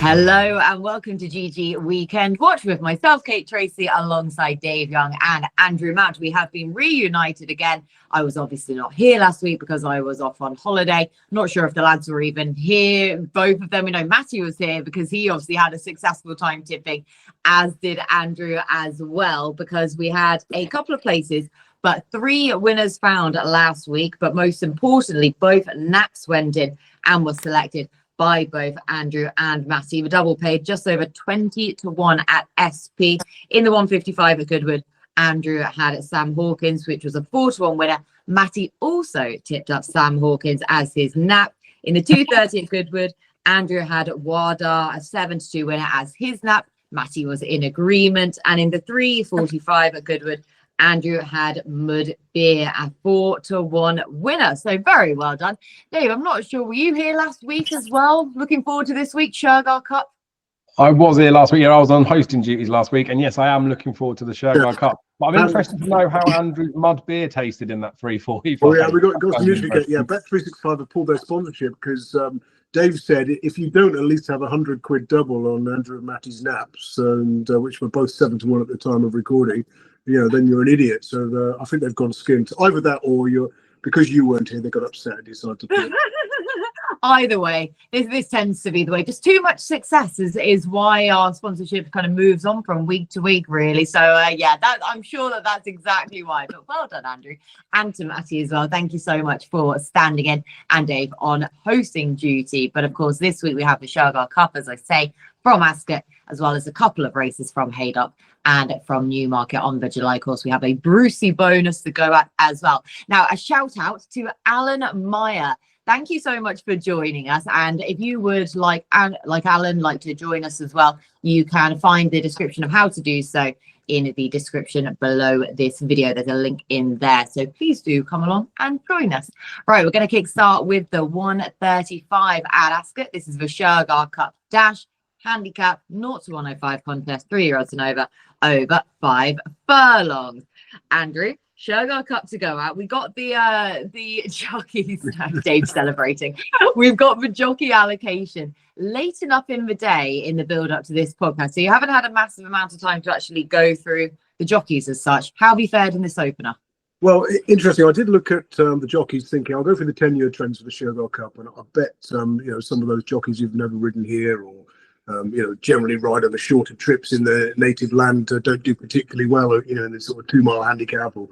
Hello and welcome to GG Weekend Watch with myself, Kate Tracy, alongside Dave Young and Andrew Matt. We have been reunited again. I was obviously not here last week because I was off on holiday. Not sure if the lads were even here. Both of them, we know Matty was here because he obviously had a successful time tipping, as did Andrew as well, because we had a couple of places, but 3 winners found last week. But most importantly, both naps went in and were selected by both Andrew and Matty. The double paid just over 20 to 1 at SP. In the 155 at Goodwood, Andrew had Sam Hawkins, which was a 4 to 1 winner. Matty also tipped up Sam Hawkins as his nap. In the 230 at Goodwood, Andrew had Wada, a 7 to 2 winner, as his nap. Matty was in agreement. And in the 345 at Goodwood, Andrew had Mud Beer, a 4 to 1 winner. So very well done. Dave, I'm not sure, were you here last week as well? Looking forward to this week's Shergar Cup? I was here last week. Yeah, I was on hosting duties last week. And yes, I am looking forward to the Shergar Cup. But I'm interested to know how Andrew's Mud Beer tasted in that 345. Oh, yeah, we got some news. Yeah, Bet365 have pulled their sponsorship because Dave said if you don't at least have £100 double on Andrew and Matty's naps, and which were both 7 to 1 at the time of recording, then you're an idiot. So I think they've gone skint. Either that or because you weren't here, they got upset and decided to play. Either way, this tends to be the way. Just too much success is why our sponsorship kind of moves on from week to week, really. So yeah, I'm sure that's exactly why. But well done, Andrew, and to Matty as well. Thank you so much for standing in, and Dave on hosting duty. But of course, this week we have the Shergar Cup, as I say, from Ascot, as well as a couple of races from Haydock and from Newmarket on the July course. We have a Brucey bonus to go at as well. Now, a shout out to Alan Meyer. Thank you so much for joining us. And if you would like Alan, like to join us as well, you can find the description of how to do so in the description below this video. There's a link in there. So please do come along and join us. Right, we're going to kickstart with the 135 at Ascot. This is the Shergar Cup Dash handicap 0 to 105 contest, 3-year-olds and over 5 furlongs. Andrew, Shergar Cup to go out. We got the jockeys. Dave's celebrating. We've got the jockey allocation late enough in the day in the build up to this podcast, so you haven't had a massive amount of time to actually go through the jockeys as such. How have you fared in this opener? Well, interesting. I did look at the jockeys, thinking I'll go for the 10-year trends for the Shergar Cup, and I bet some of those jockeys who've never ridden here or generally ride on the shorter trips in their native land don't do particularly well, in this sort of 2-mile handicap or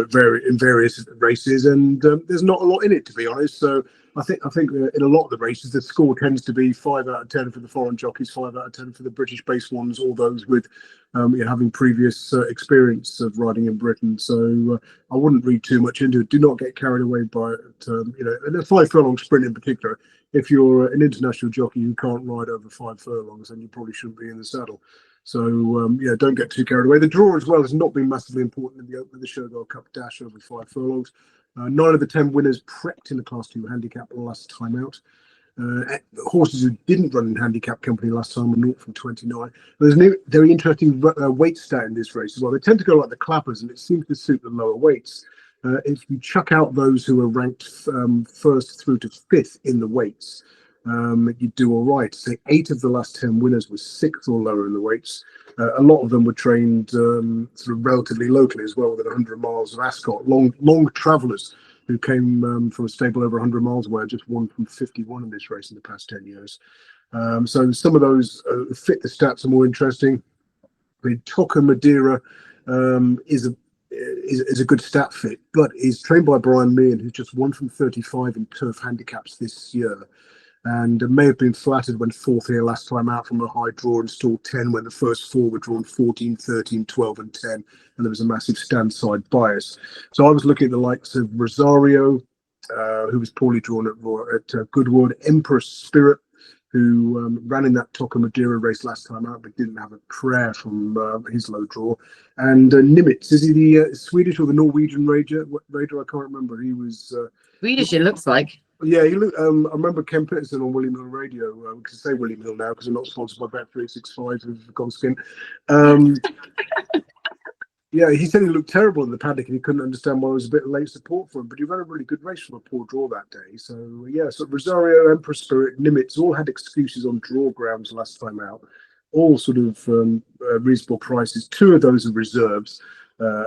in various races, and there's not a lot in it, to be honest. So I think in a lot of the races, the score tends to be 5 out of 10 for the foreign jockeys, 5 out of 10 for the British-based ones, all those with having previous experience of riding in Britain. So I wouldn't read too much into it. Do not get carried away by it. And a 5 furlong sprint in particular. If you're an international jockey who can't ride over 5 furlongs, then you probably shouldn't be in the saddle. So, don't get too carried away. The draw as well has not been massively important in the open of the Shergar Cup Dash over 5 furlongs. 9 of the 10 winners prepped in the Class 2 handicap last time out. Horses who didn't run in handicap company last time were 0 from 29. There's a very interesting weight stat in this race as well. They tend to go like the clappers, and it seems to suit the lower weights. If you chuck out those who are ranked first through to 5th in the weights, you do all right. So 8 of the last 10 winners were 6th or lower in the weights. A lot of them were trained sort of relatively locally as well, within 100 miles of Ascot. Long travellers who came from a stable over 100 miles away, just won from 51 in this race in the past 10 years. So some of those fit the stats are more interesting. I mean, Toco Madera is a good stat fit, but is trained by Brian Meehan, who's just won from 35 in turf handicaps this year, and may have been flattered when 4th here last time out from a high draw and stalled 10 when the first 4 were drawn 14, 13, 12 and 10, and there was a massive stand side bias. So I was looking at the likes of Rosario, who was poorly drawn at Goodwood, Empress Spirit, who ran in that Toco Madera race last time out but didn't have a prayer from his low draw, and Nimitz. Is he the Swedish or the Norwegian raider? I can't remember. He was Swedish, it looks like. Yeah, he looked. I remember Ken Peterson on William Hill Radio. We can say William Hill now because we're not sponsored by Bet365 who've gone skin. Yeah, he said he looked terrible in the paddock and he couldn't understand why it was a bit late support for him, but he ran a really good race from a poor draw that day. So, yeah, so Rosario, Emperor Spirit, Nimitz all had excuses on draw grounds last time out, all sort of reasonable prices. Two of those are reserves,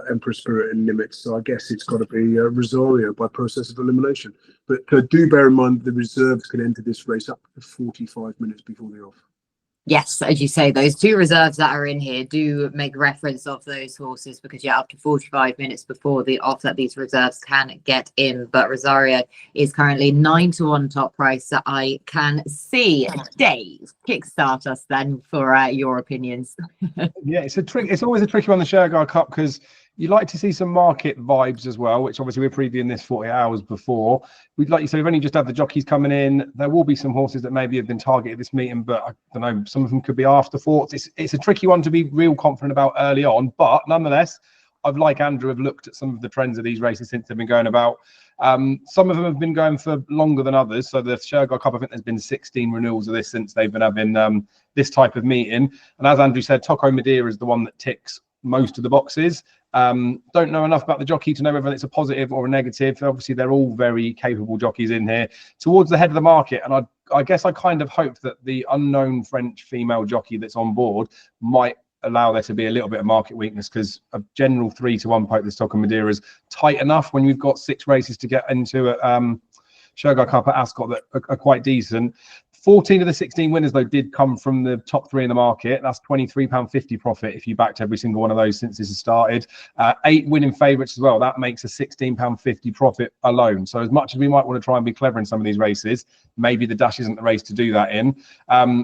Emperor Spirit and Nimitz. So I guess it's got to be Rosario by process of elimination. But do bear in mind the reserves can enter this race up to 45 minutes before the off. Yes, as you say, those two reserves that are in here do make reference of those horses because you're up to 45 minutes before the off that these reserves can get in. But Rosario is currently 9-1 top price that I can see. Dave, kickstart us then for your opinions. Yeah, it's a trick. It's always a tricky one, the Shergar Cup, because you like to see some market vibes as well, which obviously we're previewing this 48 hours before. We'd like you say we've only just had the jockeys coming in. There will be some horses that maybe have been targeted this meeting, but I don't know, some of them could be afterthoughts. It's a tricky one to be real confident about early on, but nonetheless, I've, like Andrew, have looked at some of the trends of these races since they've been going about. Some of them have been going for longer than others. So the Shergar Cup, I think there's been 16 renewals of this since they've been having this type of meeting. And as Andrew said, Toco Madera is the one that ticks most of the boxes. Don't know enough about the jockey to know whether it's a positive or a negative. Obviously, they're all very capable jockeys in here towards the head of the market. And I guess I kind of hope that the unknown French female jockey that's on board might allow there to be a little bit of market weakness, because a general 3-1 poke this Toco Madera is tight enough when you've got 6 races to get into a Shergar Cup at Ascot that are quite decent. 14 of the 16 winners, though, did come from the top 3 in the market. That's £23.50 profit if you backed every single one of those since this has started. 8 winning favourites as well. That makes a £16.50 profit alone. So as much as we might want to try and be clever in some of these races, maybe the Dash isn't the race to do that in.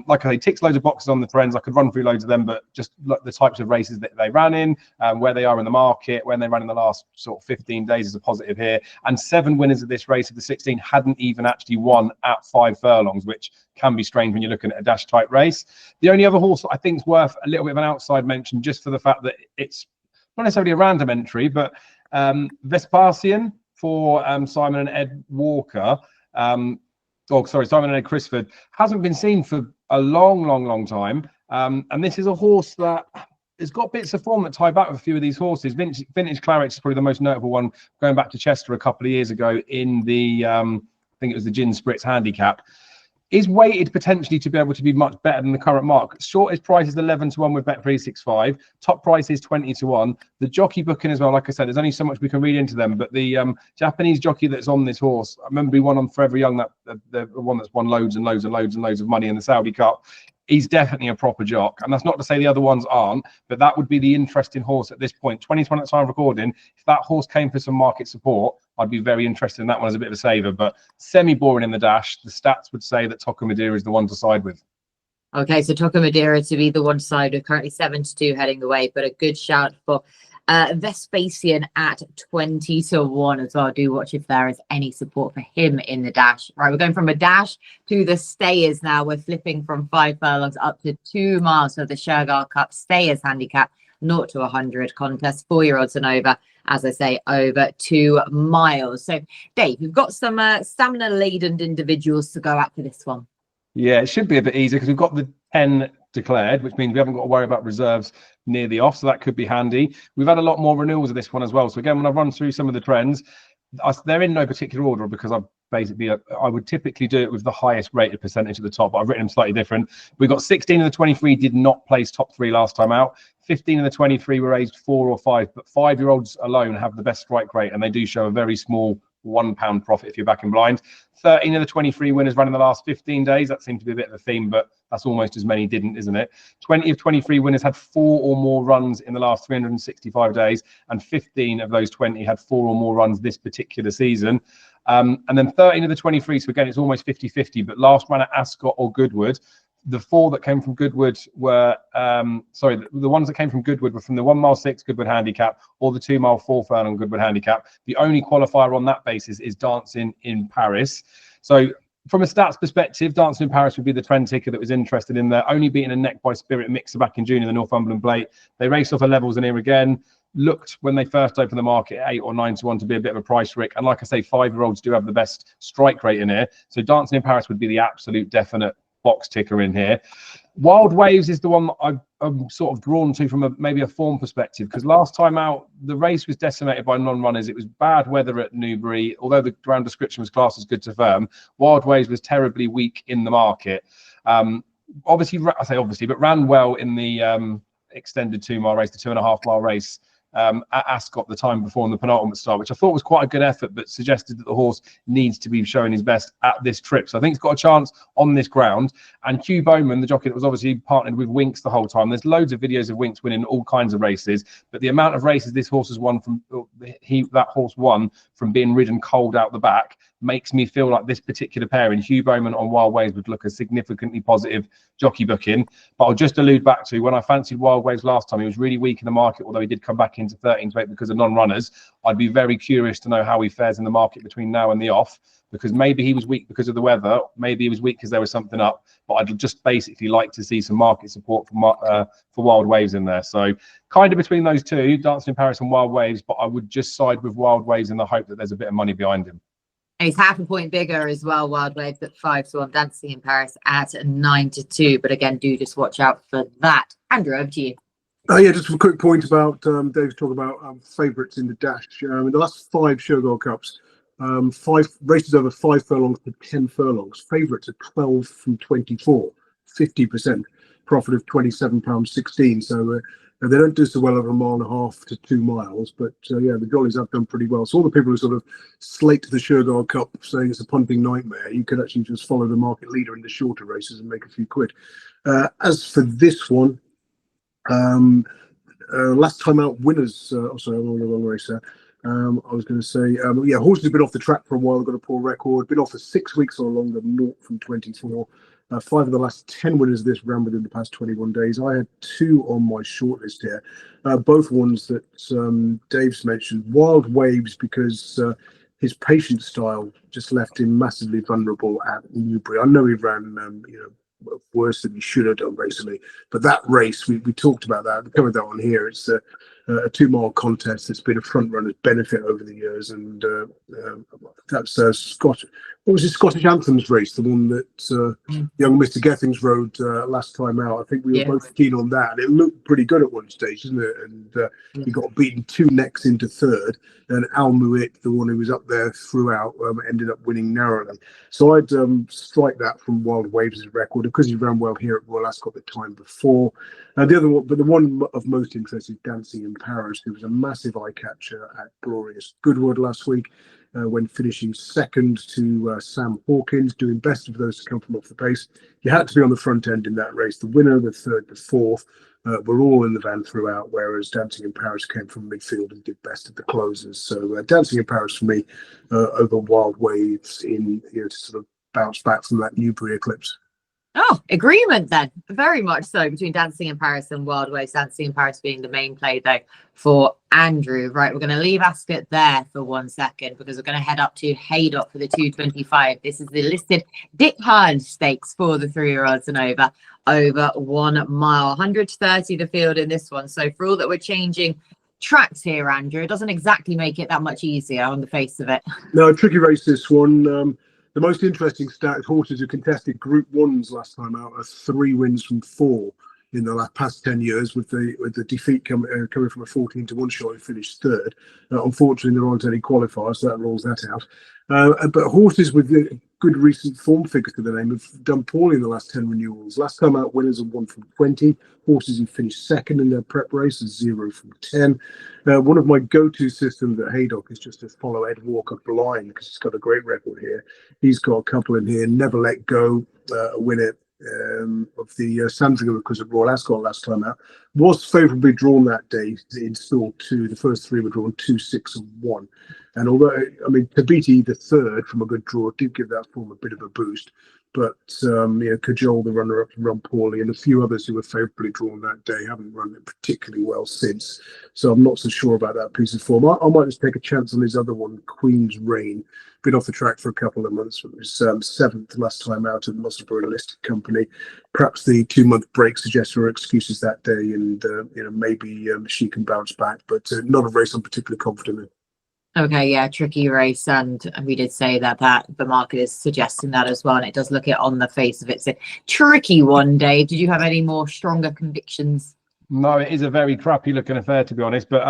Like I say, ticks loads of boxes on the trends. I could run through loads of them, but just look the types of races that they ran in, where they are in the market, when they ran in the last sort of 15 days is a positive here. And 7 winners of this race of the 16 hadn't even actually won at 5 furlongs, which can be strange when you're looking at a Dash type race. The only other horse I think is worth a little bit of an outside mention, just for the fact that it's not necessarily a random entry, but Vespasian for Simon and Ed Walker, Simon and Ed Crisford, hasn't been seen for a long time. And this is a horse that has got bits of form that tie back with a few of these horses. Vintage Claret is probably the most notable one, going back to Chester a couple of years ago in the, I think it was the Gin Spritz handicap. Is weighted potentially to be able to be much better than the current mark. Shortest price is 11-1 with Bet365. Top price is 20-1. The jockey booking as well, like I said, there's only so much we can read into them. But the Japanese jockey that's on this horse, I remember he won on Forever Young, the one that's won loads of money in the Saudi Cup. He's definitely a proper jock. And that's not to say the other ones aren't, but that would be the interesting horse at this point. 2020 at time of recording, if that horse came for some market support, I'd be very interested in that one as a bit of a saver, but semi-boring in the Dash. The stats would say that Toco Madera is the one to side with. Okay, so Toco Madera to be the one to side with, currently 7-2 heading away, but a good shout for Vespasian at 20-1 as well. Do watch if there is any support for him in the Dash. Right, we're going from a Dash to the Stayers now. We're flipping from 5 furlongs up to 2 miles of the Shergar Cup Stayers handicap, 0 to 100 contest, 4-year-olds and over. As I say, over 2 miles. So, Dave, we've got some stamina-laden individuals to go out for this one. Yeah, it should be a bit easier because we've got the 10 declared, which means we haven't got to worry about reserves near the off, so that could be handy. We've had a lot more renewals of this one as well. So again, when I run through some of the trends, they're in no particular order because I would typically do it with the highest rated percentage at the top, but I've written them slightly different. We've got 16 of the 23 did not place top 3 last time out. 15 of the 23 were aged 4 or 5, but 5-year-olds alone have the best strike rate, and they do show a very small £1 profit if you're backing blind. 13 of the 23 winners ran in the last 15 days. That seemed to be a bit of a theme, but that's almost as many didn't, isn't it? 20 of 23 winners had 4 or more runs in the last 365 days, and 15 of those 20 had 4 or more runs this particular season. And then 13 of the 23, so again, it's almost 50-50, but last ran at Ascot or Goodwood. The 4 that came from Goodwood were, the ones that came from Goodwood were from the 1 mile 6 Goodwood handicap or the 2 mile 4 furlong Goodwood handicap. The only qualifier on that basis is Dancing in Paris. So from a stats perspective, Dancing in Paris would be the trend ticker that was interested in there, only beating a neck by Spirit mixer back in June in the Northumberland Plate. They raced off a levels in here again. Looked when they first opened the market at 8 or 9 to 1 to be a bit of a price rick. And like I say, 5-year-olds do have the best strike rate in here. So Dancing in Paris would be the absolute definite box ticker in here. Wild Waves is the one that I'm sort of drawn to from maybe a form perspective, because last time out the race was decimated by non-runners. It was bad weather at Newbury, although the ground description was classed as good to firm. Wild Waves was terribly weak in the market. Obviously, I say obviously, but ran well in the extended 2-mile race, the 2.5-mile race at Ascot the time before in the penultimate start, which I thought was quite a good effort, but suggested that the horse needs to be showing his best at this trip. So I think it's got a chance on this ground. And Hugh Bowman, the jockey that was obviously partnered with Winks the whole time, there's loads of videos of Winks winning all kinds of races, but the amount of races this horse has won from that horse won from being ridden cold out the back makes me feel like this particular pairing, Hugh Bowman on Wild Waves, would look a significantly positive jockey booking. But I'll just allude back to when I fancied Wild Waves last time, he was really weak in the market, although he did come back into 13 to 8 because of non-runners. I'd be very curious to know how he fares in the market between now and the off, because maybe he was weak because of the weather, maybe he was weak because there was something up, but I'd just basically like to see some market support for Wild Waves in there. So kind of between those two, Dancing in Paris and Wild Waves, but I would just side with Wild Waves in the hope that there's a bit of money behind him. He's half a point bigger as well, Wild Waves at 5-1, Dancing in Paris at 9-2. But again, do just watch out for that. Andrew, over to you. Yeah, just a quick point about Dave's talk about favourites in the dash. In the last 5 Showgirl Cups, 5 races over 5 furlongs to 10 furlongs. Favourites are 12 from 24, 50%, profit of £27.16. So they don't do so well over 1.5 to 2 miles, but yeah, the Jollies have done pretty well. So all the people who sort of slate the Showgirl Cup saying it's a punting nightmare, you could actually just follow the market leader in the shorter races and make a few quid. As for this one, last time out winners, sorry, I'm on the wrong race there. I was going to say, yeah, horses have been off the track for a while. They've got a poor record. Been off for 6 weeks or longer, 0 from 24. 5 of the last 10 winners of this ran within the past 21 days. I had 2 on my shortlist here, both ones that Dave's mentioned. Wild Waves, because his patient style just left him massively vulnerable at Newbury. I know he ran, worse than he should have done recently, but that race, we talked about that. We covered that on here. It's a 2-mile contest that's been a front runner's benefit over the years, and that's Scottish. What was his Scottish Anthems race? The one that young Mr. Gethings rode last time out. I think we were both keen on that. It looked pretty good at one stage, didn't it? And he got beaten 2 necks into third. And Al Muit, the one who was up there throughout, ended up winning narrowly. So I'd strike that from Wild Waves' record because he ran well here at Royal Ascot the time before. The other one, but the one of most interest is Dancing in Paris, who was a massive eye catcher at Glorious Goodwood last week, when finishing second to Sam Hawkins, doing best of those to come from off the pace. You had to be on the front end in that race. The winner, the third, the fourth, were all in the van throughout, whereas Dancing in Paris came from midfield and did best at the closers. So Dancing in Paris for me over Wild Waves in to sort of bounce back from that Newbury eclipse. Oh, agreement then. Very much so between Dancing in Paris and Wild Waves. Dancing in Paris being the main play, though, for Andrew. Right, we're going to leave Ascot there for 1 second because we're going to head up to Haydock for the 225. This is the listed Detain stakes for the 3-year-olds and over 1 mile. 130 the field in this one. So for all that we're changing tracks here, Andrew, it doesn't exactly make it that much easier on the face of it. No, tricky race this one. The most interesting stat: horses who contested Group 1s last time out are 3 wins from 4 in the past 10 years, with the defeat coming from a 14-1 shot who finished third. Unfortunately, there aren't any qualifiers, so that rules that out. But horses with good recent form figures to their name have done poorly in the last 10 renewals. Last time out, winners are 1 from 20. Horses who finished second in their prep race are 0 from 10. One of my go-to systems at Haydock is just to follow Ed Walker blind because he's got a great record here. He's got a couple in here. Never Let Go, a winner of the Sandringham because of Royal Ascot last time out, was favourably drawn that day in stall 2. The first 3 were drawn 2, 6 and 1. And although, I mean, Tabiti, the third from a good draw, did give that form a bit of a boost. But, Cajole, the runner-up, run poorly, and a few others who were favourably drawn that day haven't run it particularly well since. So I'm not so sure about that piece of form. I might just take a chance on his other one, Queen's Reign. Been off the track for a couple of months. It was 7th last time out at Musselburgh listed company. Perhaps the 2-month break suggests her excuses that day, and maybe she can bounce back. But not a race I'm particularly confident in. Okay, yeah, tricky race, and we did say that the market is suggesting that as well, and it does look it on the face of it. It's a tricky one, Dave. Did you have any more stronger convictions? No, it is a very crappy looking affair, to be honest. But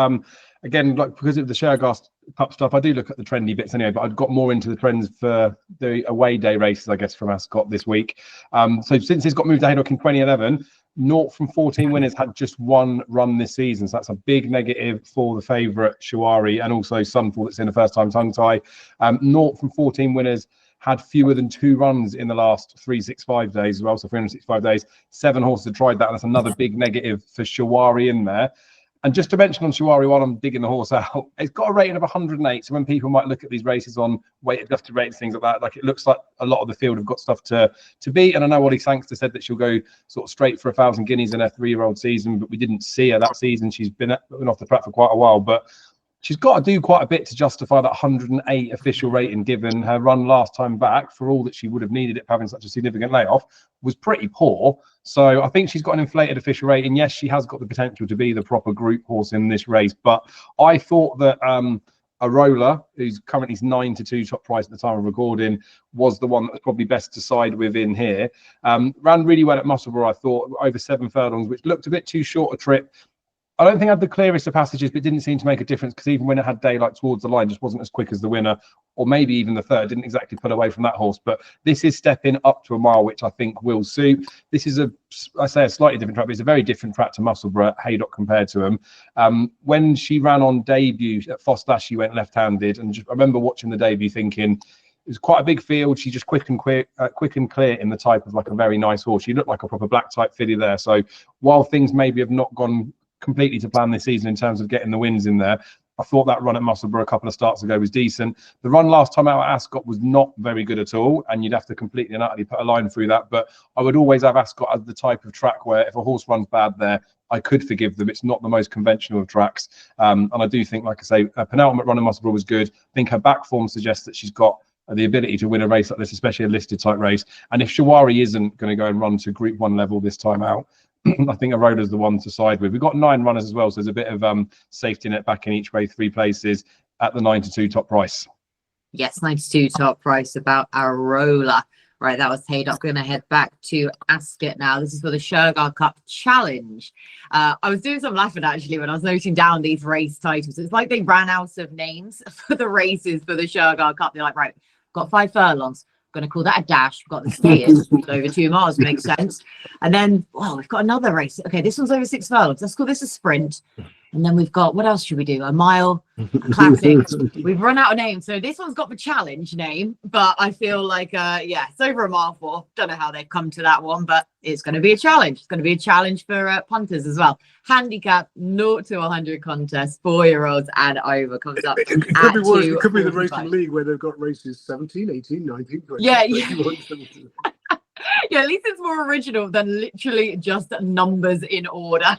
again, like because of the Shergar Cup stuff, I do look at the trendy bits anyway. But I've got more into the trends for the away day races, I guess, from Ascot this week. So since it's got moved to Haydock in 2011, 0 from 14 winners had just one run this season. So that's a big negative for the favourite Shawari, and also Sunfall that's in the first time tongue tie. 0 from 14 winners had fewer than 2 runs in the last 365 days as well. So 365 days, 7 horses have tried that. And that's another big negative for Shawari in there. And just to mention on Shawari, while I'm digging the horse out, it's got a rating of 108. So when people might look at these races on weighted adjusted rates, things like that, like it looks like a lot of the field have got stuff to beat. And I know Ollie Sangster said that she'll go sort of straight for 1,000 guineas in her 3-year-old season, but we didn't see her that season. She's been off the track for quite a while, but she's got to do quite a bit to justify that 108 official rating, given her run last time back, for all that she would have needed it for having such a significant layoff, was pretty poor. So I think she's got an inflated official rating. Yes, she has got the potential to be the proper group horse in this race, but I thought that Arolla, who's currently 9-2 top price at the time of recording, was the one that was probably best to side with in here. Ran really well at Musselburgh, I thought, over 7 furlongs, which looked a bit too short a trip. I don't think I had the clearest of passages, but didn't seem to make a difference, because even when it had daylight towards the line, just wasn't as quick as the winner, or maybe even the third. Didn't exactly pull away from that horse. But this is stepping up to a mile, which I think will suit. This is a slightly different track, but it's a very different track to Musselburgh, Haydock compared to him. When she ran on debut at Foster, she went left-handed, and I remember watching the debut thinking, it was quite a big field. She's just quick and clear in the type of like a very nice horse. She looked like a proper black type filly there. So while things maybe have not gone completely to plan this season in terms of getting the wins in there, I thought that run at Musselburgh a couple of starts ago was decent. The run last time out at Ascot was not very good at all, and you'd have to completely and utterly put a line through that. But I would always have Ascot as the type of track where if a horse runs bad there, I could forgive them. It's not the most conventional of tracks. And I do think, like I say, a penultimate run at Musselburgh was good. I think her back form suggests that she's got the ability to win a race like this, especially a listed type race. And if Shawari isn't going to go and run to Group 1 level this time out, I think Arola's the one to side with. We've got 9 runners as well, so there's a bit of safety net back in each way, 3 places at the 9-2 top price. Yes, 92 top price about Arolla. Right, that was Haydock. Going to head back to Ascot now. This is for the Shergar Cup Challenge. I was doing some laughing actually when I was noting down these race titles. It's like they ran out of names for the races for the Shergar Cup. They're like, right, got 5 furlongs. Going to call that a dash. We've got the skiers over 2 miles, makes sense. And then, well, we've got another race. Okay, this one's over 6 furlongs. Let's call this a sprint. And then we've got, what else should we do? A mile, a classic. We've run out of names. So this one's got the challenge name, but I feel like, yeah, it's over a mile 4. Don't know how they've come to that one, but it's going to be a challenge. It's going to be a challenge for punters as well. Handicap 0 to 100 contest, 4-year-olds and over comes up. It could be worse. It could be the racing league where they've got races 17, 18, 19, 20. Yeah, 21, 17. Yeah, at least it's more original than literally just numbers in order.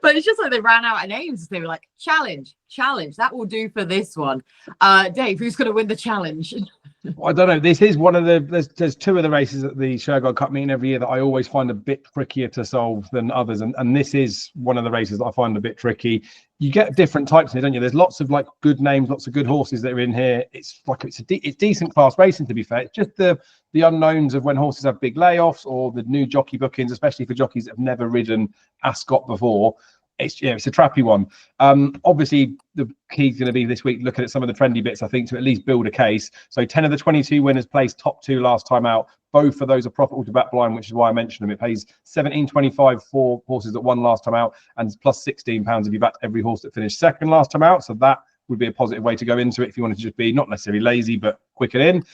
But it's just like they ran out of names. They were like, challenge, that will do for this one. Dave, who's going to win the challenge? Well, I don't know. This is one of the there's 2 of the races at the Shergar Cup meeting every year that I always find a bit trickier to solve than others, and this is one of the races that I find a bit tricky. You get different types in it, don't you? There's lots of like good names, lots of good horses that are in here. It's like it's decent class racing, to be fair. It's just the unknowns of when horses have big layoffs, or the new jockey bookings, especially for jockeys that have never ridden Ascot before. It's a trappy one. Obviously, the key is going to be this week looking at some of the trendy bits, I think, to at least build a case. So 10 of the 22 winners placed top 2 last time out. Both of those are profitable to back blind, which is why I mentioned them. It pays $17.25 for horses that won last time out, and plus £16 if you backed every horse that finished second last time out. So that would be a positive way to go into it if you wanted to just be not necessarily lazy, but quicker in.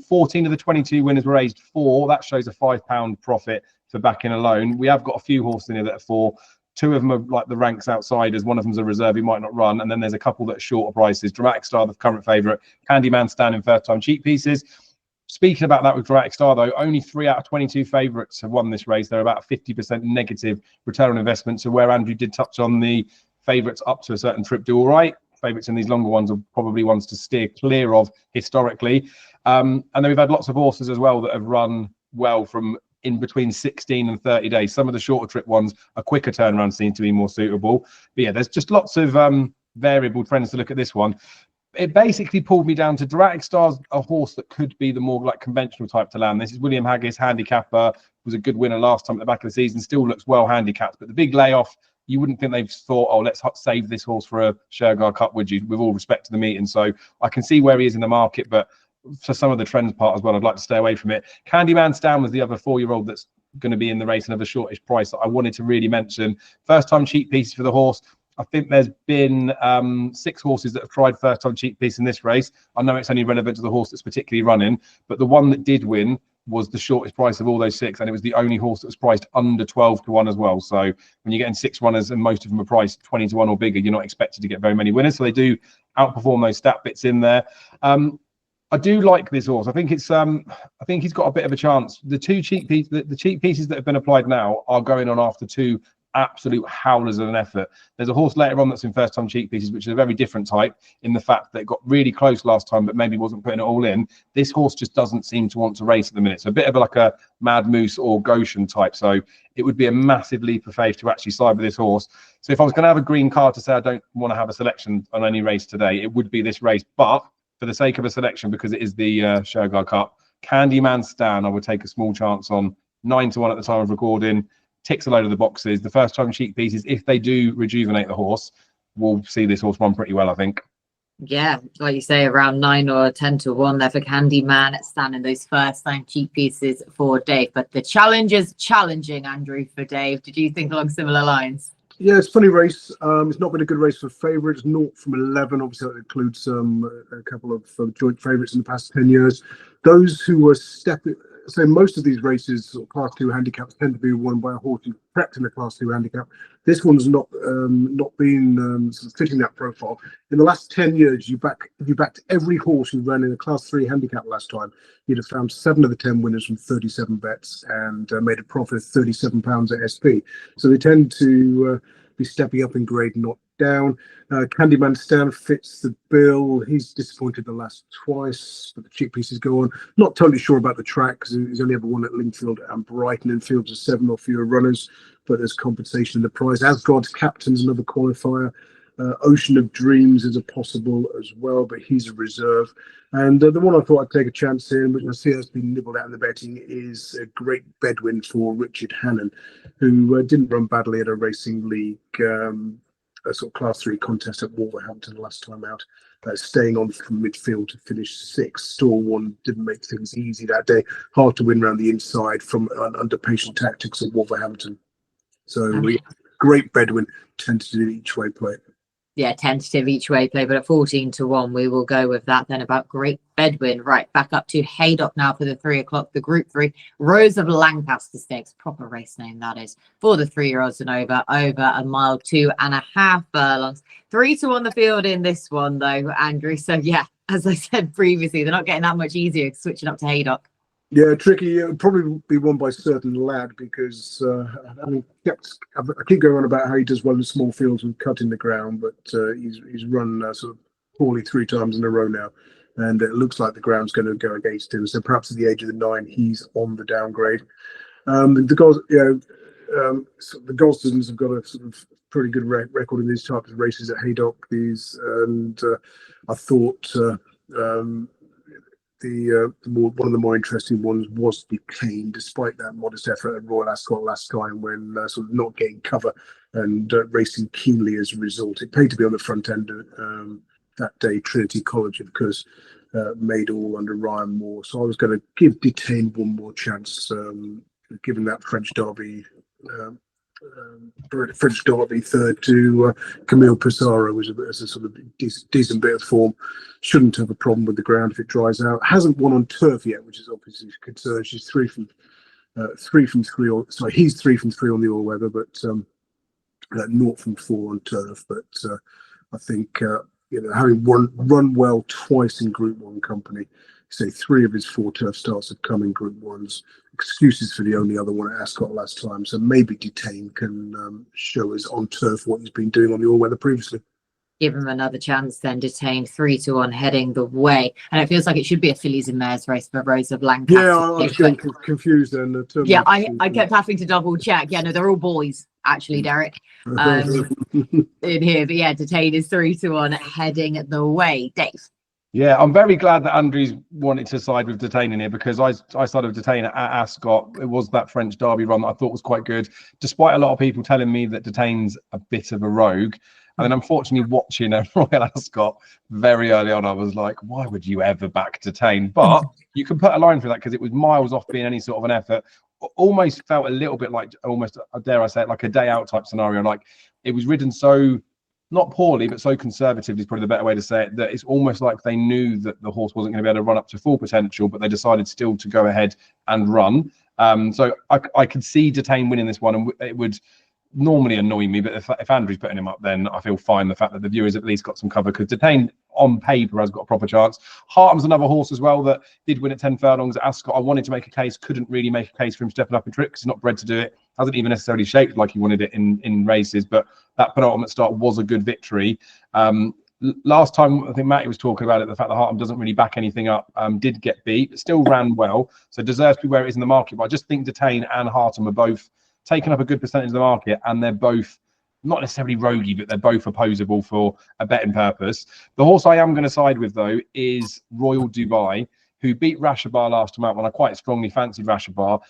14 of the 22 winners were raised 4. That shows a £5 profit for backing alone. We have got a few horses in here that are 4. 2 of them are like the ranks outsiders. One of them's a reserve, he might not run. And then there's a couple that are shorter prices. Dramatic Star, the current favourite. Candyman standing first time cheap pieces. Speaking about that with Dramatic Star, though, only 3 out of 22 favourites have won this race. They're about 50% negative return on investment. So where Andrew did touch on the favourites up to a certain trip do all right, favourites in these longer ones are probably ones to steer clear of historically. And then we've had lots of horses as well that have run well from in between 16 and 30 days. Some of the shorter trip ones, a quicker turnaround seem to be more suitable. But yeah, there's just lots of variable trends to look at this one. it basically pulled me down to Dramatic Star's a horse that could be the more like conventional type to land. This is William Haggis, handicapper, was a good winner last time at the back of the season, still looks well handicapped, but the big layoff, you wouldn't think they've thought, oh, let's save this horse for a Shergar Cup, would you? With all respect to the meeting. So I can see where he is in the market, but for some of the trends part as well, I'd like to stay away from it. Candyman Stan was the other 4-year-old that's going to be in the race and of a shortish price that I wanted to really mention. First time cheap pieces for the horse. I think there's been 6 horses that have tried first time cheap piece in this race. I know it's only relevant to the horse that's particularly running, but the one that did win was the shortest price of all those 6, and it was the only horse that was priced under 12 to 1 as well. So when you're getting 6 runners and most of them are priced 20 to 1 or bigger, you're not expected to get very many winners. So they do outperform those stat bits in there. I do like this horse. I think it's I think he's got a bit of a chance. The cheap pieces that have been applied now are going on after 2 absolute howlers of an effort. There's a horse later on that's in first time cheap pieces, which is a very different type in the fact that it got really close last time, but maybe wasn't putting it all in. This horse just doesn't seem to want to race at the minute. So a bit of like a Mad Moose or Goshen type. So it would be a massive leap of faith to actually side with this horse. So if I was going to have a green card to say I don't want to have a selection on any race today, it would be this race. But for the sake of a selection, because it is the Shergar Cup, Candyman Stan, I would take a small chance on 9 to 1 at the time of recording. Ticks a load of the boxes. The first time cheap pieces, if they do rejuvenate the horse, we'll see this horse run pretty well, I think. Yeah, like you say, around 9 or 10 to 1 there for Candyman standing those first time cheap pieces for Dave. But the challenge is challenging, Andrew, for Dave. Did you think along similar lines? Yeah, it's a funny race. It's not been a good race for favourites. 0 from 11. Obviously, that includes a couple of joint favourites in the past 10 years. Those who were stepping, so most of these races, or Class 2 handicaps, tend to be won by a horse who's prepped in a Class 2 handicap. This one's not been sort of fitting that profile. In the last 10 years, if you backed every horse who ran in a Class 3 handicap last time, you'd have found 7 of the 10 winners from 37 bets and made a profit of £37 at SP. So they tend to be stepping up in grade, not down. Candyman Stan fits the bill. He's disappointed the last twice, but the cheap pieces go on. Not totally sure about the track because he's only ever won at Lingfield and Brighton in fields of 7 or fewer runners, but there's compensation in the prize. Ascot Captain's another qualifier. Ocean of Dreams is a possible as well, but he's a reserve. And the one I thought I'd take a chance in, which I see has been nibbled out in the betting, is a great Bedwyn for Richard Hannon, who didn't run badly at a racing league a sort of Class 3 contest at Wolverhampton last time out, staying on from midfield to finish 6th. Store 1 didn't make things easy that day. Hard to win around the inside from under patient tactics at Wolverhampton. So great Bedwyn, tentative each way play. Yeah, tentative each way play, but at 14 to 1, we will go with that then about great Bedwyn. Right, back up to Haydock now for the 3 o'clock, the Group 3. Rose of Lancaster Stakes, proper race name that is, for the 3-year-olds and over a mile, 2.5 furlongs. 3 to 1 the field in this one though, Andrew. So yeah, as I said previously, they're not getting that much easier switching up to Haydock. Yeah, tricky. It would probably be won by Certain Lad because I keep going on about how he does well in small fields and cutting the ground, but he's run sort of poorly 3 times in a row now, and it looks like the ground's going to go against him. So perhaps at the age of the 9, he's on the downgrade. The Gosdens have got a sort of pretty good record in these types of races at Haydock. And I thought. One of the more interesting ones was Detain, despite that modest effort at Royal Ascot last time when sort of not getting cover and racing keenly as a result. It paid to be on the front end that day. Trinity College, of course, made all under Ryan Moore. So I was going to give Detain one more chance, given that French Derby third to Camille Pissarro, which is a sort of decent bit of form. Shouldn't have a problem with the ground if it dries out. Hasn't won on turf yet, which is obviously a concern. She's 3 from 3 on, sorry, he's 3 from 3 on the all weather, but 0 from 4 on turf. But I think having run well twice in Group 1 company, say 3 of his 4 turf starts have come in Group 1s. Excuses for the only other one at Ascot last time. So maybe Detain can show us on turf what he's been doing on the all weather previously. Give him another chance then. Detain 3 to 1 heading the way, and it feels like it should be a fillies and mares race for Rose of Lancaster. Yeah, I was getting confused then. Yeah, I kept having to double check. Yeah, no, they're all boys actually, Derek. in here. But yeah, Detain is 3-1 heading the way. Dave. Yeah, I'm very glad that Andrews wanted to side with Detain in here, because I sided with Detain at Ascot. It was that French derby run that I thought was quite good, despite a lot of people telling me that Detain's a bit of a rogue. And then unfortunately watching a Royal Ascot very early on, I was like, why would you ever back Detain? But you can put a line through that because it was miles off being any sort of an effort. Almost felt a little bit like, almost, dare I say it, like a day out type scenario. Like it was ridden so, not poorly, but so conservatively is probably the better way to say it, that it's almost like they knew that the horse wasn't going to be able to run up to full potential, but they decided still to go ahead and run. So I could see Detain winning this one, and it would normally annoy me, but if Andrew's putting him up, then I feel fine. The fact that the viewers at least got some cover, because Detain on paper has got a proper chance. Hartem's another horse as well that did win at 10 furlongs at Ascot. I wanted to make a case, couldn't really make a case for him stepping up in trip because he's not bred to do it. Hasn't even necessarily shaped like he wanted it in races, but that penultimate start was a good victory. Last time, I think Matty was talking about it, the fact that Hartem doesn't really back anything up, did get beat, but still ran well, so deserves to be where it is in the market. But I just think Detain and Hartem are both taking up a good percentage of the market, and they're both not necessarily roguey, but they're both opposable for a betting purpose. The horse I am going to side with, though, is Royal Dubai, who beat Rashabar last time out when I quite strongly fancied Rashabar.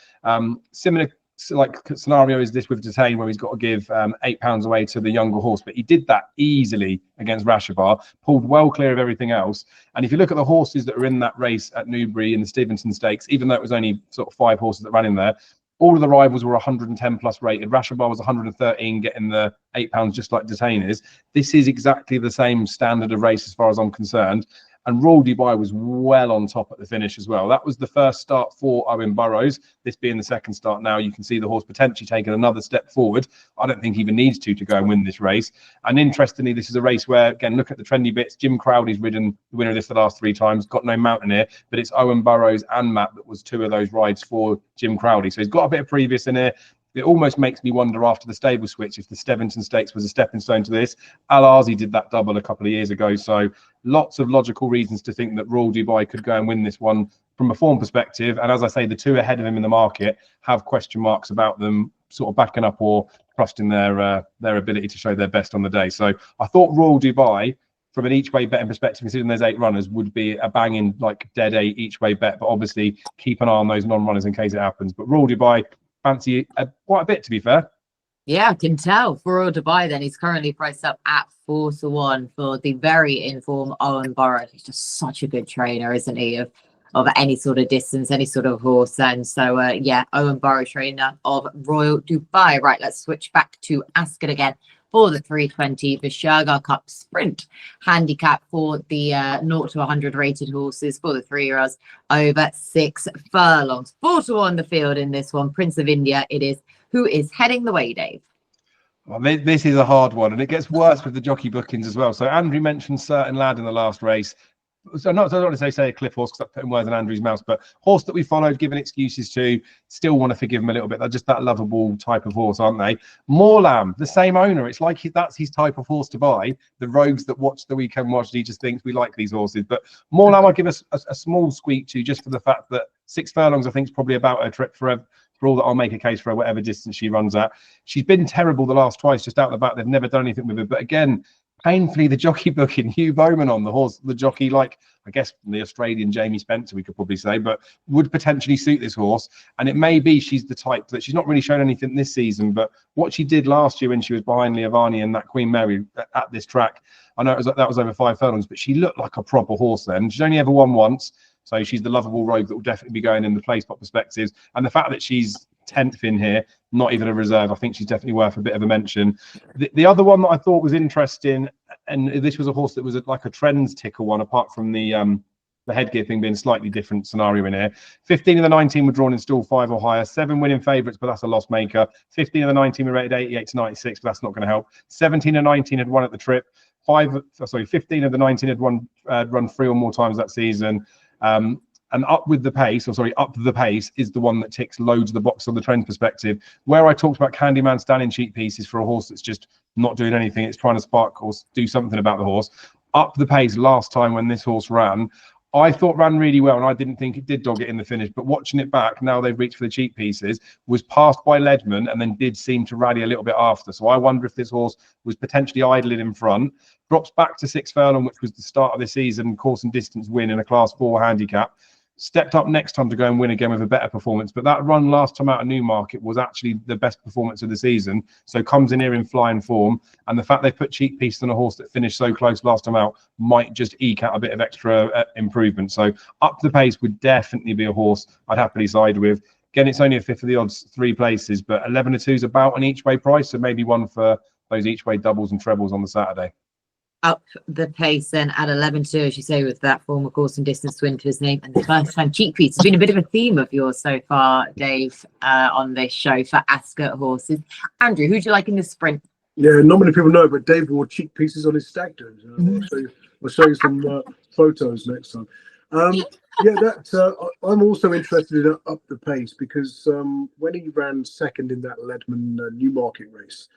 Similar like scenario is this with Detain, where he's got to give £8 away to the younger horse, but he did that easily against Rashabar, pulled well clear of everything else. And if you look at the horses that are in that race at Newbury in the Stevenson Stakes, even though it was only sort of 5 horses that ran in there, all of the rivals were 110 plus rated. Rashabar was 113, getting the £8 just like Detain is. This is exactly the same standard of race as far as I'm concerned. And Royal Dubai was well on top at the finish as well. That was the first start for Owen Burrows. This being the second start now, you can see the horse potentially taking another step forward. I don't think he even needs to go and win this race. And interestingly, this is a race where, again, look at the trendy bits. Jim Crowley's ridden the winner of this the last 3 times, got no mountaineer, but it's Owen Burrows and Matt that was 2 of those rides for Jim Crowley. So he's got a bit of previous in here. It almost makes me wonder after the stable switch if the Stevenson Stakes was a stepping stone to this. Al-Azi did that double a couple of years ago, so lots of logical reasons to think that Royal Dubai could go and win this one from a form perspective. And as I say, the 2 ahead of him in the market have question marks about them sort of backing up or trusting their ability to show their best on the day. So I thought Royal Dubai, from an each way betting perspective, considering there's 8 runners, would be a banging like dead 8 each way bet, but obviously keep an eye on those non-runners in case it happens. But Royal Dubai, fancy quite a bit, to be fair. Yeah, I can tell. For Royal Dubai, then he's currently priced up at 4-1 for the very informed Owen Burrows. He's just such a good trainer, isn't he? Of any sort of distance, any sort of horse. And so, yeah, Owen Burrows, trainer of Royal Dubai. Right, let's switch back to Ascot again for the 320, the Shergar Cup Sprint handicap for the 0 to 100 rated horses for the 3-year-olds over 6 furlongs. 4-1 the field in this one. Prince of India it is, who is heading the way, Dave. Well, this is a hard one, and it gets worse with the jockey bookings as well. So Andrew mentioned Certain Lad in the last race. So I don't want to say a cliff horse because I'm putting words in Andrew's mouth, but horse that we followed, given excuses to, still want to forgive him a little bit. They're just that lovable type of horse, aren't they? Moorlam, the same owner. It's like that's his type of horse to buy. The rogues that watch the weekend watch, he just thinks we like these horses. But Moorlam, I give us a small squeak to, just for the fact that 6 furlongs, I think, is probably about her trip forever. For all that, I'll make a case for her, whatever distance she runs at. She's been terrible the last twice, just out the back. They've never done anything with her. But again, painfully, the jockey booking, Hugh Bowman on the horse, the jockey, like, I guess the Australian Jamie Spencer, we could probably say, but would potentially suit this horse. And it may be she's the type that she's not really shown anything this season, but what she did last year when she was behind Leovani and that Queen Mary at this track, I know that was over 5 furlongs, but she looked like a proper horse then. She's only ever won once. So she's the lovable rogue that will definitely be going in the place spot perspectives. And the fact that she's 10th in here, not even a reserve, I think she's definitely worth a bit of a mention. The other one that I thought was interesting, and this was a horse that was like a trends ticker one, apart from the headgear thing being a slightly different scenario in here. 15 of the 19 were drawn in stall 5 or higher, 7 winning favourites, but that's a loss maker. 15 of the 19 were rated 88 to 96, but that's not going to help. 17 of 19 had won at the trip. 15 of the 19 had run 3 or more times that season. And up the pace is the one that ticks loads of the box on the trend perspective. Where I talked about Candyman standing cheap pieces for a horse that's just not doing anything, it's trying to spark or do something about the horse. Up the pace last time when this horse ran, I thought ran really well, and I didn't think it did dog it in the finish. But watching it back, now they've reached for the cheek pieces, was passed by Ledman and then did seem to rally a little bit after. So I wonder if this horse was potentially idling in front, drops back to 6 furlong, which was the start of the season, course and distance win in a Class 4 handicap. Stepped up next time to go and win again with a better performance. But that run last time out of Newmarket was actually the best performance of the season. So comes in here in flying form. And the fact they put cheek pieces on a horse that finished so close last time out might just eke out a bit of extra improvement. So up the pace would definitely be a horse I'd happily side with. Again, it's only a fifth of the odds, 3 places, but 11 to 2 is about an each way price. So maybe one for those each way doubles and trebles on the Saturday. Up the pace then at 11-2, as you say, with that former course and distance win to his name, and the first time cheek piece has been a bit of a theme of yours so far, Dave, on this show for Ascot horses. Andrew, who do you like in the sprint? Yeah, not many people know, but Dave wore cheek pieces on his stag do's. I'll show you some photos next time. I'm also interested in up the pace because when he ran second in that Ledman Newmarket race,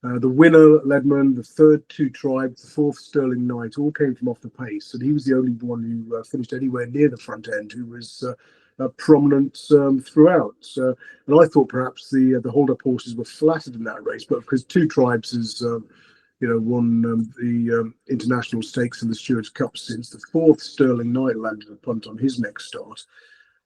the winner, Ledman, the third, 2 Tribes, the fourth, Sterling Knight, all came from off the pace. And he was the only one who finished anywhere near the front end, who was prominent throughout. And I thought perhaps the hold-up horses were flattered in that race, but because 2 Tribes has won the international stakes in the Stewards Cup since, the fourth, Sterling Knight, landed a punt on his next start.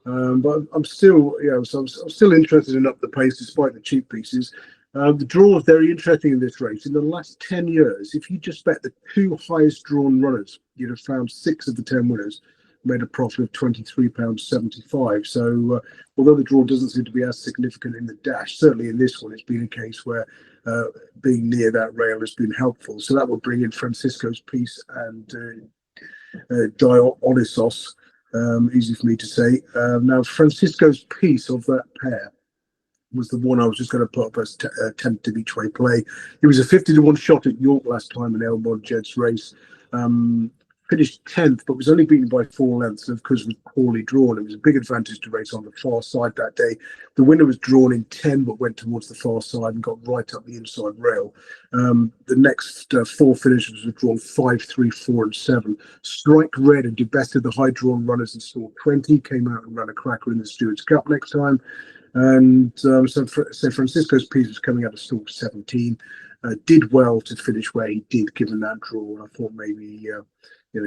But I'm still, I'm still interested in up the pace despite the cheap pieces. The draw is very interesting in this race. In the last 10 years, if you just bet the 2 highest drawn runners, you'd have found 6 of the 10 winners made a profit of £23.75. So although the draw doesn't seem to be as significant in the dash, certainly in this one, it's been a case where being near that rail has been helpful. So that will bring in Fransisco's piece and Dionysos, easy for me to say. Now, Fransisco's piece of that pair was the one I was just going to put up as tentative each way play. It was a 50 to 1 shot at York last time in Elmore Jed's race. Finished 10th, but was only beaten by 4 lengths because it was poorly drawn. It was a big advantage to race on the far side that day. The winner was drawn in 10, but went towards the far side and got right up the inside rail. The next 4 finishers were drawn 5, 3, 4, and 7. Strike Red and did best of the high drawn runners and scored 20. Came out and ran a cracker in the Stewards Cup next time. And so Fransisco's piece was coming out of stalk 17. Did well to finish where he did, given that draw. And I thought maybe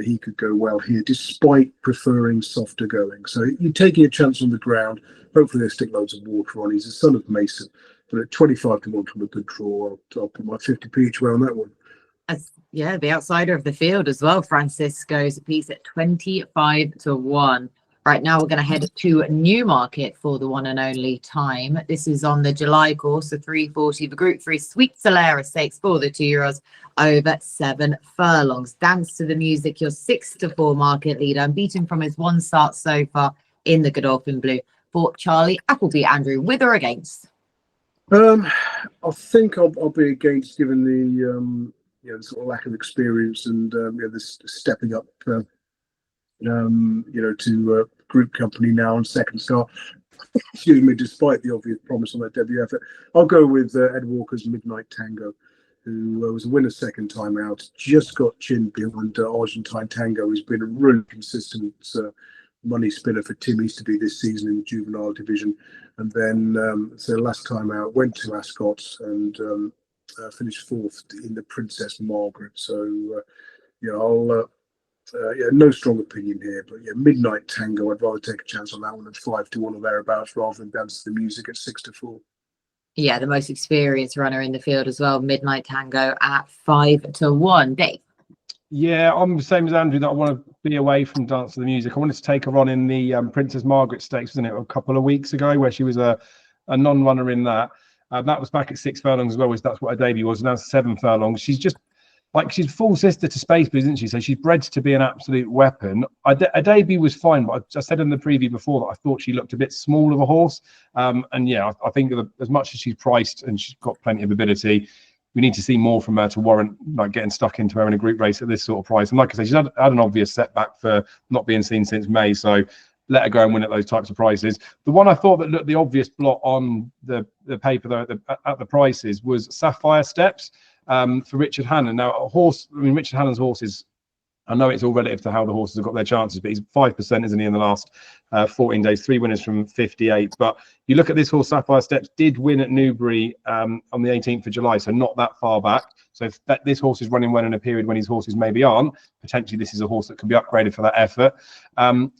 he could go well here, despite preferring softer going. So you're taking a chance on the ground. Hopefully they stick loads of water on. He's a son of Mason, but at 25 to 1 from a good draw, I'll put my 50p each way on that one. The outsider of the field as well. Fransisco's piece at 25 to 1. Right now, we're going to head to Newmarket for the one and only time. This is on the July course, the 340 for Group 3 Sweet Solera Stakes for the 2-year-olds over 7 furlongs. Dance to the music, your 6 to 4 market leader, and beaten from his 1 start so far in the Godolphin Blue for Charlie Appleby. Andrew, with or against? I think I'll be against, given the sort of lack of experience and this stepping up. To group company now on second start. Excuse me, despite the obvious promise on that debut effort. I'll go with Ed Walker's Midnight Tango, who was a winner second time out. Just got chinned behind Argentine Tango, who's been a really consistent money spinner for Tim Easterby this season in the juvenile division. And then, so last time out, went to Ascot and finished 4th in the Princess Margaret. So, no strong opinion here, but Midnight Tango, I'd rather take a chance on that one at 5 to 1 or thereabouts rather than Dance to the Music at 6 to 4. Yeah, the most experienced runner in the field as well. Midnight Tango at 5 to 1. Dave? Yeah, I'm the same as Andrew, that I want to be away from Dance to the Music. I wanted to take her on in the Princess Margaret Stakes, wasn't it, a couple of weeks ago, where she was a non-runner in that. That was back at 6 furlongs as well, that's what her debut was. Now 7 furlongs. She's just she's full sister to Space Blues, isn't she? So she's bred to be an absolute weapon. Her debut was fine, but I said in the preview before that I thought she looked a bit small of a horse. I think as much as she's priced and she's got plenty of ability, we need to see more from her to warrant getting stuck into her in a group race at this sort of price. And like I say, she's had an obvious setback for not being seen since May. So let her go and win at those types of prices. The one I thought that looked the obvious blot on the paper though at the prices was Sapphire Steps. For Richard Hannon. Now, Richard Hannon's horse is I know it's all relative to how the horses have got their chances, but he's 5%, isn't he, in the last 14 days, 3 winners from 58. But you look at this horse, Sapphire Steps, did win at Newbury on the 18th of July, so not that far back. So if this horse is running well in a period when his horses maybe aren't, potentially this is a horse that can be upgraded for that effort.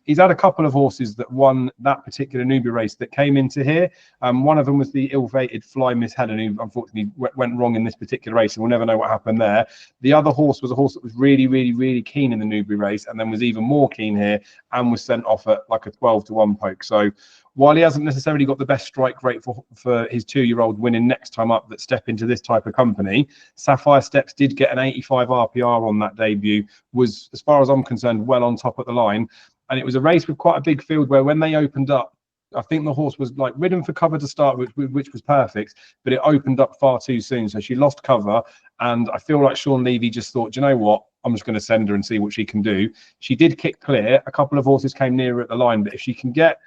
He's had a couple of horses that won that particular Newbury race that came into here. One of them was the ill-fated Fly Miss Helen, who unfortunately went wrong in this particular race, and we'll never know what happened there. The other horse was a horse that was really, really, really keen in the Newbury race, and then was even more keen here, and was sent off at like a 12-1 poke. So while he hasn't necessarily got the best strike rate for his 2-year-old winning next time up that step into this type of company, Sapphire Steps did get an 85 RPR on that debut, was, as far as I'm concerned, well on top of the line. And it was a race with quite a big field where when they opened up, I think the horse was like ridden for cover to start, which was perfect, but it opened up far too soon. So she lost cover. And I feel like Sean Levy just thought, do you know what? I'm just going to send her and see what she can do. She did kick clear. A couple of horses came nearer at the line, but if she can get,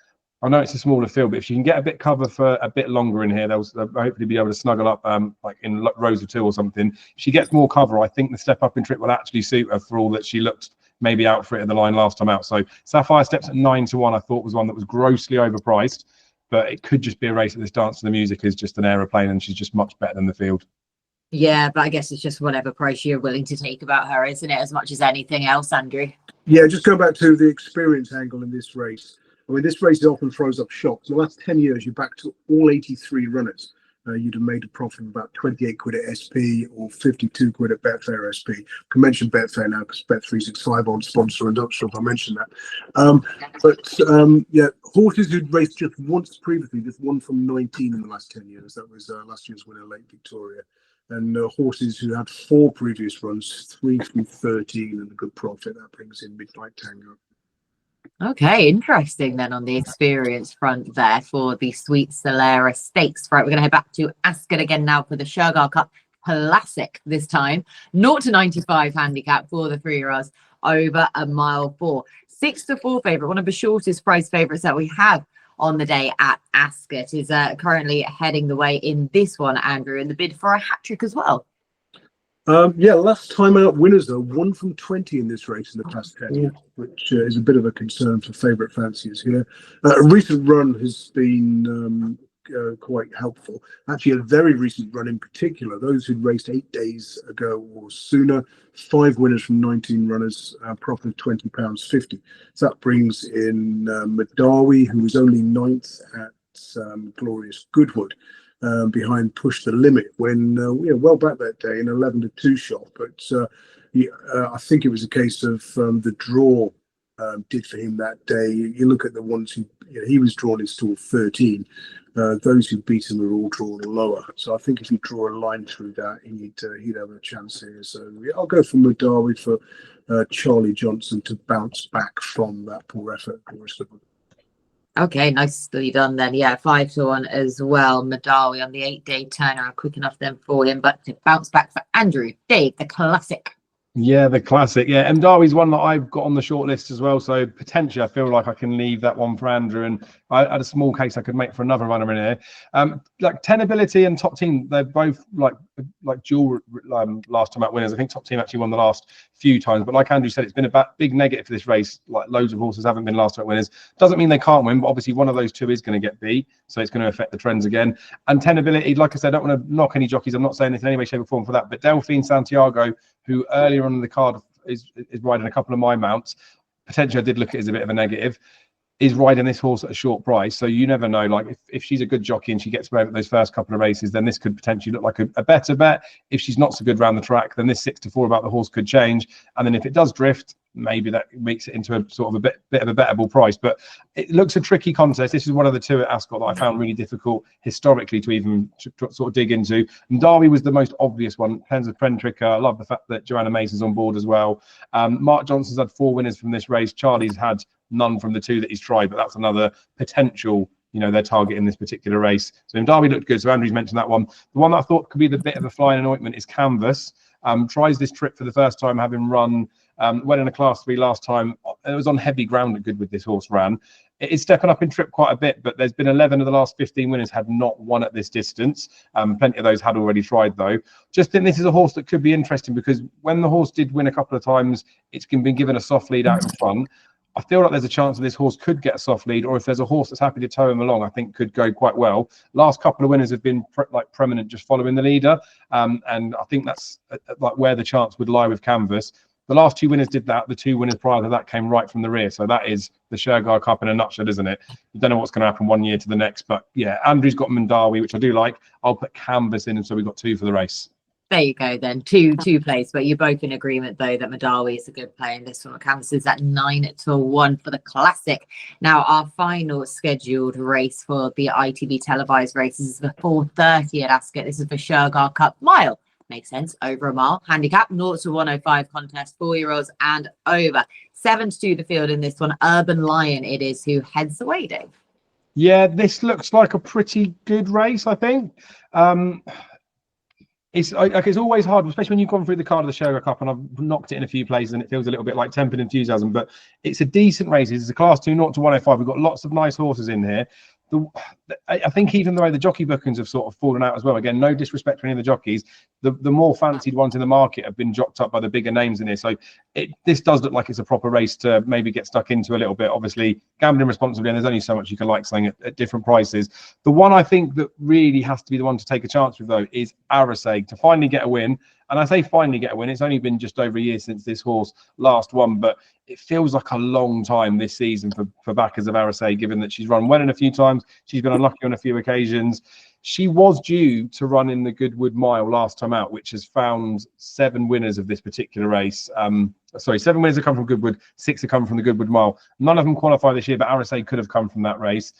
I know it's a smaller field, but if she can get a bit cover for a bit longer in here, they'll hopefully be able to snuggle up like in rows of 2 or something. If she gets more cover, I think the step up in trip will actually suit her, for all that she looked maybe out for it at the line last time out. So Sapphire Steps at 9-1, I thought was one that was grossly overpriced, but it could just be a race at this Dance to the Music is just an aeroplane, and she's just much better than the field. Yeah, but I guess it's just whatever price you're willing to take about her, isn't it? As much as anything else, Andrew. Yeah, just going back to the experience angle in this race. I mean, this race often throws up shocks. In the last 10 years, you're back to all 83 runners. You'd have made a profit of about 28 quid at SP or 52 quid at Betfair SP. I can mention Betfair now because Bet365 on sponsor, and not sure if I mentioned that. Yeah, horses who'd raced just once previously, just one from 19 in the last 10 years. That was last year's winner, Lake Victoria. And horses who had 4 previous runs, 3 through 13, and a good profit. That brings in Midnight Tango. Okay, interesting then on the experience front there for the Sweet Solera Stakes. Right, we're going to head back to Ascot again now for the Shergar Cup Classic this time. 0-95 handicap for the 3-year-olds over a mile 4. 6-4 favourite, one of the shortest price favourites that we have on the day at Ascot, is currently heading the way in this one, Andrew, in the bid for a hat-trick as well. Yeah, last time out winners though, 1 from 20 in this race in the Class 10, which is a bit of a concern for favourite fanciers here. A recent run has been quite helpful. Actually, a very recent run in particular, those who'd raced 8 days ago or sooner, 5 winners from 19 runners, profit of £20.50. So that brings in Mdawi, who was only 9th at Glorious Goodwood. Behind Push the Limit when well back that day in 11-2 shot, but I think it was a case of the draw did for him that day. You look at the ones who he was drawn in stall 13. Those who beat him are all drawn lower. So I think if you draw a line through that, he'd have a chance here. So yeah, I'll go for Mdawi for Charlie Johnson to bounce back from that poor effort. Okay, nicely done then. Yeah, 5-1 as well. Mdawi on the 8-day turnaround, quick enough then for him, but to bounce back for Andrew. Dave, the Classic. Yeah, the Classic. Yeah, Mdawi's one that I've got on the short list as well. So potentially, I feel like I can leave that one for Andrew, and I had a small case I could make for another runner in here. Like Tenability and Top Team, they're both like dual last time out winners. I think Top Team actually won the last few times, but like Andrew said, it's been a big negative for this race. Like loads of horses haven't been last time out winners. Doesn't mean they can't win, but obviously one of those two is going to get beat, so it's going to affect the trends again. And Tenability, like I said, I don't want to knock any jockeys. I'm not saying this in any way, shape, or form for that. But Delphine Santiago, who earlier on in the card is riding a couple of my mounts, potentially I did look at it as a bit of a negative, is riding this horse at a short price. So you never know, like if she's a good jockey and she gets away with those first couple of races, then this could potentially look like a better bet. If she's not so good around the track, then this 6-4 about the horse could change. And then if it does drift, maybe that makes it into a sort of a bit of a bettable price. But it looks a tricky contest. This is one of the two at Ascot that I found really difficult historically to even sort of dig into. And Mdawi was the most obvious one. Depends with Prentricker. I love the fact that Joanna Mason's on board as well. Mark Johnson's had 4 winners from this race. Charlie's had none from the 2 that he's tried, but that's another potential, their target in this particular race. So Mdawi looked good. So Andrew's mentioned that one. The one that I thought could be the bit of a fly in an ointment is Canvas. Tries this trip for the first time, having run Went in a Class 3 last time. It was on heavy ground at Goodwood this horse ran. It is stepping up in trip quite a bit, but there's been 11 of the last 15 winners had not won at this distance. Plenty of those had already tried though. Just think this is a horse that could be interesting because when the horse did win a couple of times, it's been given a soft lead out in front. I feel like there's a chance that this horse could get a soft lead, or if there's a horse that's happy to tow him along, I think could go quite well. Last couple of winners have been preeminent just following the leader, and I think that's like where the chance would lie with Canvas. The last 2 winners did that. The 2 winners prior to that came right from the rear. So that is the Shergar Cup in a nutshell, isn't it? You don't know what's going to happen one year to the next. But yeah, Andrew's got Mdawi, which I do like. I'll put Canvas in, and so we've got 2 for the race. There you go then. Two plays, but you're both in agreement though that Mdawi is a good play, and this one Canvas is at 9-1 for the classic. Now our final scheduled race for the ITV televised races is the 4:30 at Ascot. This is the Shergar Cup mile. Makes sense, over a mile. Handicap 0-105 contest, 4-year-olds and over. 7-2 the field in this one. Urban Lion it is who heads away, Dave. Yeah, this looks like a pretty good race, I think. It's always hard, especially when you've gone through the card of the Shergar Cup, and I've knocked it in a few places, and it feels a little bit like tempered enthusiasm. But it's a decent race. It's a Class 2 0-105. We've got lots of nice horses in here. I think even the way the jockey bookings have sort of fallen out as well. Again, no disrespect to any of the jockeys. The more fancied ones in the market have been jocked up by the bigger names in here. So this does look like it's a proper race to maybe get stuck into a little bit. Obviously, gambling responsibly, and there's only so much you can like something at different prices. The one I think that really has to be the one to take a chance with, though, is Arisaig to finally get a win. And I say finally get a win. It's only been just over a year since this horse last won, but it feels like a long time this season for backers of Arisaig, given that she's run well in a few times. She's been unlucky on a few occasions. She was due to run in the Goodwood Mile last time out, which has found 7 winners of this particular race. 7 winners have come from Goodwood, 6 have come from the Goodwood Mile. None of them qualify this year, but Arisaig could have come from that race.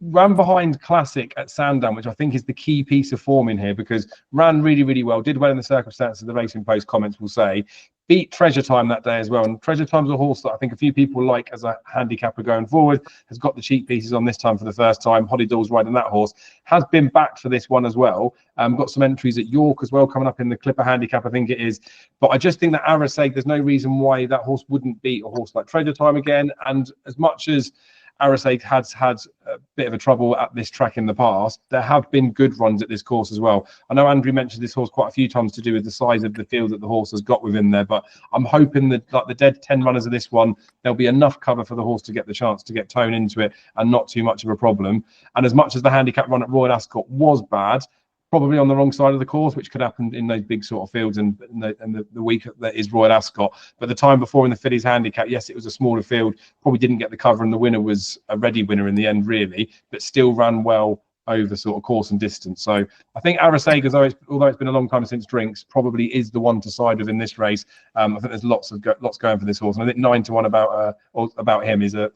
Ran behind Classic at Sandown, which I think is the key piece of form in here, because ran really, really well, did well in the circumstances, the Racing Post comments will say. Beat Treasure Time that day as well. And Treasure Time's a horse that I think a few people like as a handicapper going forward. Has got the cheap pieces on this time for the first time. Holly Doll's riding that horse. Has been backed for this one as well. Got some entries at York as well coming up in the Clipper Handicap, I think it is. But I just think that Arisaig, there's no reason why that horse wouldn't beat a horse like Treasure Time again. And as much as Arisaig has had a bit of a trouble at this track in the past, there have been good runs at this course as well. I know Andrew mentioned this horse quite a few times to do with the size of the field that the horse has got within there, but I'm hoping that like the dead 10 runners of this one, there'll be enough cover for the horse to get the chance to get tone into it and not too much of a problem. And as much as the handicap run at Royal Ascot was bad, probably on the wrong side of the course, which could happen in those big sort of fields and the week that is Royal Ascot. But the time before in the Fillies handicap, yes, it was a smaller field, probably didn't get the cover, and the winner was a ready winner in the end, really, but still ran well over sort of course and distance. So I think Arisaig, although it's been a long time since drinks, probably is the one to side with in this race. I think there's lots going for this horse, and I think 9-1 about him is a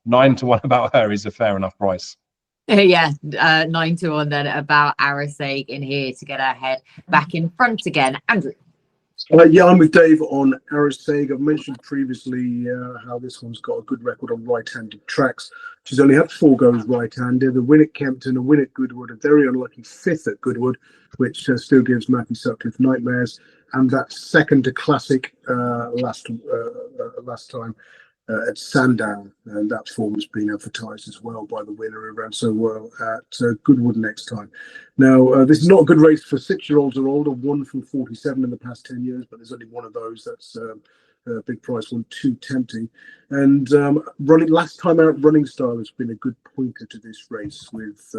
9-1 about her is a fair enough price. Yeah, 9-1 then about Arisaig in here to get her head back in front again. Andrew. Yeah, I'm with Dave on Arisaig. I've mentioned previously how this one's got a good record on right-handed tracks. She's only had 4 goes right-handed, a win at Kempton, a win at Goodwood, a very unlucky 5th at Goodwood, which still gives Matthew Sutcliffe nightmares, and that second to Classic last time at Sandown, and that form has been advertised as well by the winner who ran so well at Goodwood next time. Now, this is not a good race for 6-year-olds or older, 1 from 47 in the past 10 years, but there's only one of those. That's a big price one, too tempting. And last time out running style has been a good pointer to this race, with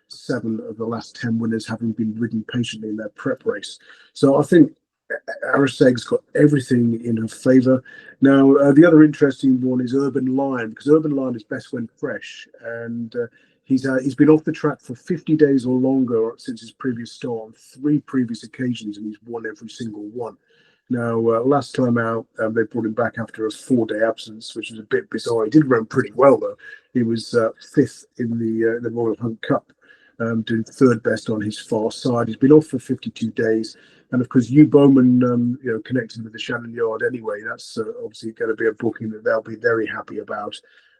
7 of the last 10 winners having been ridden patiently in their prep race. So I think Arisaig's got everything in her favour. Now, the other interesting one is Urban Lion, because Urban Lion is best when fresh, and he's been off the track for 50 days or longer since his previous start on 3 previous occasions, and he's won every single one. Now, last time out, they brought him back after a 4-day absence, which was a bit bizarre. He did run pretty well, though. He was 5th in the Royal Hunt Cup, doing 3rd best on his far side. He's been off for 52 days. And of course, Hugh Bowman, connected with the Shannon Yard anyway. That's obviously going to be a booking that they'll be very happy about.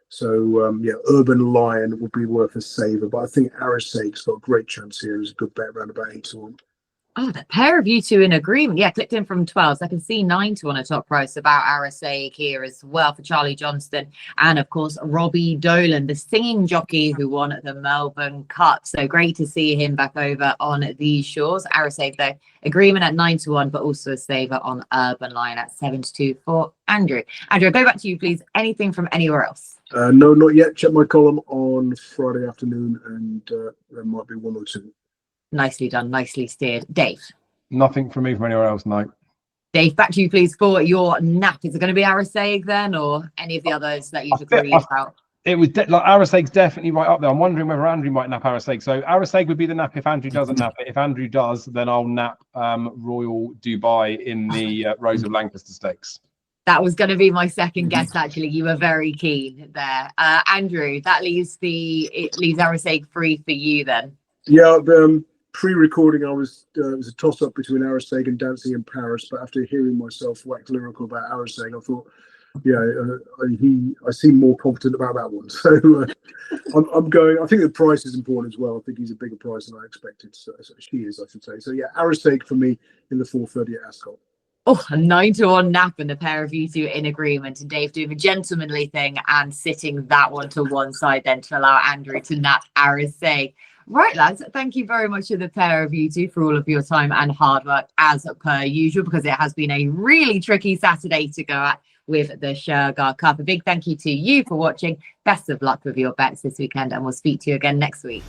So, Urban Lion would be worth a saver. But I think Arisaig's got a great chance here. It's a good bet around about 8-1. Oh, the pair of you two in agreement. Yeah, clicked in from 12. So I can see 9 to on a top price about Arisaig here as well for Charlie Johnston. And of course, Robbie Dolan, the singing jockey who won the Melbourne Cup. So great to see him back over on these shores. Arisaig, though, agreement at 9 to 1, but also a saver on Urban Line at 7 to 2 for Andrew. Andrew, I'll go back to you, please. Anything from anywhere else? No, not yet. Check my column on Friday afternoon, and there might be one or two. Nicely done, nicely steered. Dave. Nothing from me from anywhere else, no. Dave, back to you, please, for your nap. Is it going to be Arisaig then, or any of the others that you've agreed about? It was like Arisaig's definitely right up there. I'm wondering whether Andrew might nap Arisaig. So Arisaig would be the nap if Andrew doesn't nap it. If Andrew does, then I'll nap Royal Dubai in the Rose of Lancaster Stakes. That was going to be my second guess, actually. You were very keen there. Andrew, that leaves Arisaig free for you then. Yeah, pre-recording, it was a toss-up between Arisaig and Dancing in Paris, but after hearing myself wax lyrical about Arisaig, I thought, yeah, I seem more confident about that one. So I'm going. I think the price is important as well. I think he's a bigger price than I expected. So she is, I should say. So yeah, Arisaig for me in the 4:30 at Ascot. Oh, a 9 to 1 nap, and the pair of you two in agreement. And Dave doing a gentlemanly thing and sitting that one to one side then to allow Andrew to nap Arisaig. Right, lads, thank you very much to the pair of you two for all of your time and hard work as per usual, because it has been a really tricky Saturday to go at with the Shergar Cup. A big thank you to you for watching. Best of luck with your bets this weekend, and we'll speak to you again next week.